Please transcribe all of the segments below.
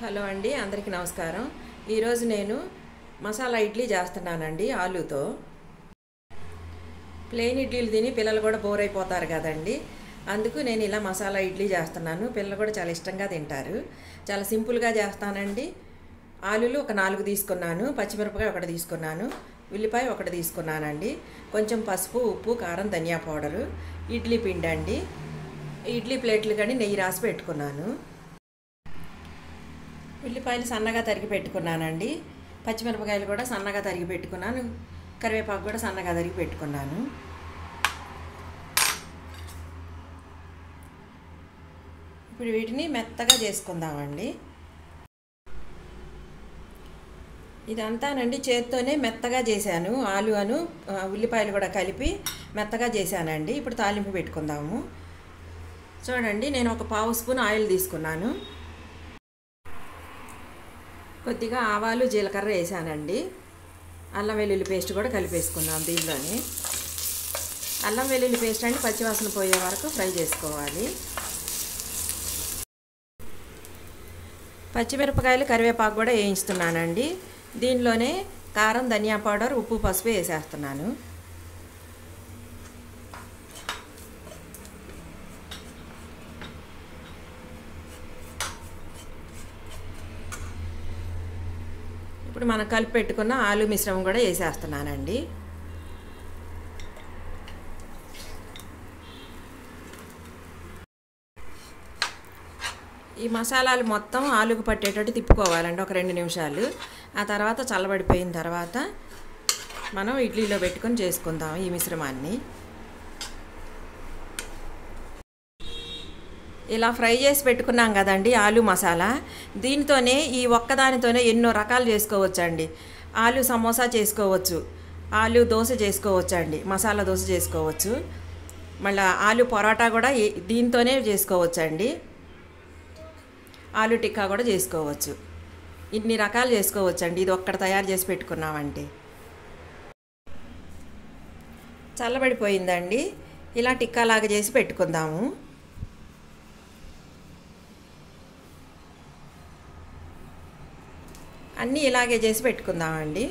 Hello అండి, అందరికీ నమస్కారం. ఈరోజు నేను మసాలా ఇడ్లీ చేస్తున్నానండి ఆలూతో. ప్లెయిన్ ఇడ్లీలు తిని పిల్లలు కూడా బోర్ అయిపోతారు కదండి, అందుకు నేను ఇలా మసాలా ఇడ్లీ చేస్తున్నాను. పిల్లలు కూడా చాలా ఇష్టంగా తింటారు. చాలా సింపుల్గా చేస్తానండి. ఆలూలు ఒక 4 తీసుకున్నాను, పచ్చిమిరపకాయ 1 తీసుకున్నాను, ఉల్లిపాయ 1 తీసుకున్నానండి, కొంచెం పసుపు, ఉప్పు, కారం, ధనియా పౌడరు, ఇడ్లీ పిండి అండి, ఇడ్లీ ప్లేట్లు కానీ నెయ్యి రాసి పెట్టుకున్నాను. ఉల్లిపాయలు సన్నగా తరిగి పెట్టుకున్నానండి, పచ్చిమిరపకాయలు కూడా సన్నగా తరిగి పెట్టుకున్నాను, కరివేపాకు కూడా సన్నగా తరిగి పెట్టుకున్నాను. ఇప్పుడు వీటిని మెత్తగా చేసుకుందామండి. ఇదంతానండి చేత్తోనే మెత్తగా చేశాను. ఆలు ఉల్లిపాయలు కూడా కలిపి మెత్తగా చేశానండి. ఇప్పుడు తాలింపు పెట్టుకుందాము. చూడండి, నేను ఒక 1/2 స్పూన్ ఆయిల్ తీసుకున్నాను. కొద్దిగా ఆవాలు, జీలకర్ర వేసానండి. అల్లం వెల్లుల్లి పేస్ట్ కూడా కలిపేసుకున్నాం దీనిలోని. అల్లం వెల్లుల్లి పేస్ట్ అంటే పచ్చివాసన పోయే వరకు ఫ్రై చేసుకోవాలి. పచ్చిమిరపకాయలు, కరివేపాకు కూడా వేయిస్తున్నానండి. దీనిలోనే కారం, ధనియా పౌడర్, ఉప్పు, పసుపు వేసేస్తున్నాను. ఇప్పుడు మనం కలిపి పెట్టుకున్న ఆలు మిశ్రమం కూడా వేసేస్తున్నానండి. ఈ మసాలాలు మొత్తం ఆలుకు పట్టేటట్టు తిప్పుకోవాలండి ఒక 2 నిమిషాలు. ఆ తర్వాత చల్లబడిపోయిన తర్వాత మనం ఇడ్లీలో పెట్టుకొని చేసుకుందాం ఈ మిశ్రమాన్ని. ఇలా ఫ్రై చేసి పెట్టుకున్నాం కదండి ఆలు మసాలా, దీనితోనే ఈ ఒక్కదానితోనే ఎన్నో రకాలు చేసుకోవచ్చండి. ఆలు సమోసా చేసుకోవచ్చు, ఆలు దోశ చేసుకోవచ్చు అండి, మసాలా దోశ చేసుకోవచ్చు, మళ్ళీ ఆలు పరోటా కూడా దీంతోనే చేసుకోవచ్చండి, ఆలు టిక్కా కూడా చేసుకోవచ్చు. ఇన్ని రకాలు చేసుకోవచ్చండి ఇది ఒక్కడ తయారు చేసి పెట్టుకున్నామంటే. చల్లబడిపోయిందండి, ఇలా టిక్కా లాగా చేసి పెట్టుకుందాము. అన్నీ ఇలాగే చేసి పెట్టుకుందామండి.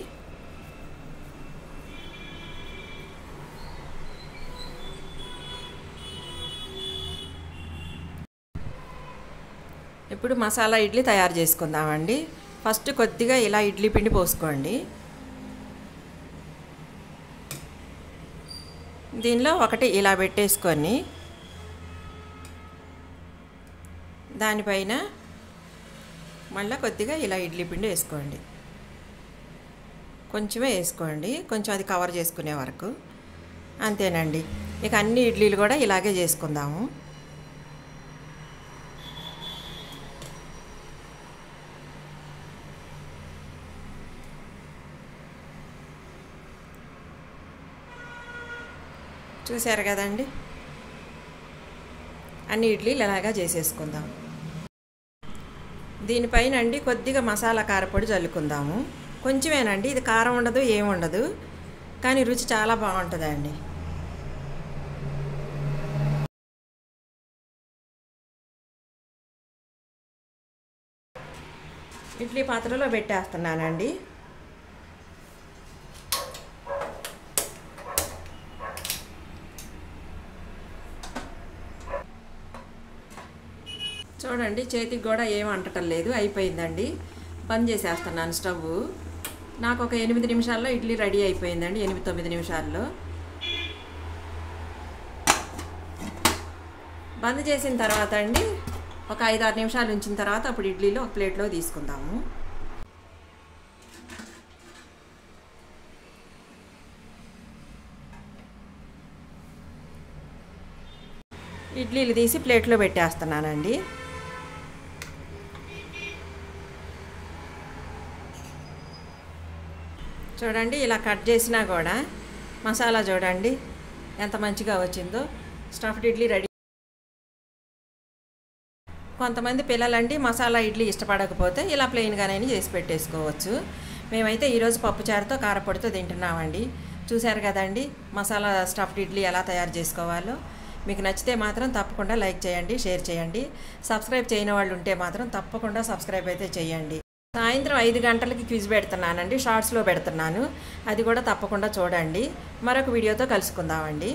ఇప్పుడు మసాలా ఇడ్లీ తయారు చేసుకుందామండి. ఫస్ట్ కొద్దిగా ఇలా ఇడ్లీ పిండి పోసుకోండి. దీనిలో ఒకటి ఇలా పెట్టేసుకొని దానిపైన మళ్ళీ కొద్దిగా ఇలా ఇడ్లీ పిండి వేసుకోండి. కొంచెమే వేసుకోండి, కొంచెం అది కవర్ చేసుకునే వరకు. అంతేనండి, ఇక అన్ని ఇడ్లీలు కూడా ఇలాగే చేసుకుందాము. చూశారు కదండి, అన్ని ఇడ్లీలు ఇలాగా చేసేసుకుందాం. దీనిపైన అండి కొద్దిగా మసాలా కారపొడి చల్లుకుందాము. కొంచెమేనండి, ఇది కారం ఉండదు, ఏముండదు, కానీ రుచి చాలా బాగుంటుందండి. ఇడ్లీ పాత్రలో పెట్టేస్తున్నానండి. చూడండి, చేతికి కూడా ఏం అంటటం లేదు, అయిపోయిందండి. బంద్ చేసేస్తున్నాను స్టవ్. నాకు ఒక 8 నిమిషాల్లో ఇడ్లీ రెడీ అయిపోయిందండి, 8-9 నిమిషాల్లో. బంద్ చేసిన తర్వాత అండి ఒక 5-6 నిమిషాలు ఉంచిన తర్వాత అప్పుడు ఇడ్లీలో ఒక ప్లేట్లో తీసుకుందాము. ఇడ్లీలు తీసి ప్లేట్లో పెట్టేస్తున్నానండి. చూడండి, ఇలా కట్ చేసినా కూడా మసాలా చూడండి ఎంత మంచిగా వచ్చిందో. Stuffed idli ready. కొంతమంది పిల్లలండి మసాలా ఇడ్లీ ఇష్టపడకపోతే ఇలా ప్లెయిన్గానైనా చేసి పెట్టేసుకోవచ్చు. మేమైతే ఈరోజు పప్పుచారుతో కారపొడితో తింటున్నామండి. చూశారు కదండి మసాలా స్టఫ్డ్ ఇడ్లీ ఎలా తయారు చేసుకోవాలో. మీకు నచ్చితే మాత్రం తప్పకుండా లైక్ చేయండి, షేర్ చేయండి. సబ్స్క్రైబ్ చేయని వాళ్ళు ఉంటే మాత్రం తప్పకుండా సబ్స్క్రైబ్ అయితే చేయండి. సాయంత్రం 5 గంటలకి క్విజ్ పెడుతున్నానండి, షార్ట్స్లో పెడుతున్నాను. అది కూడా తప్పకుండా చూడండి. మరొక వీడియోతో కలుసుకుందామండి.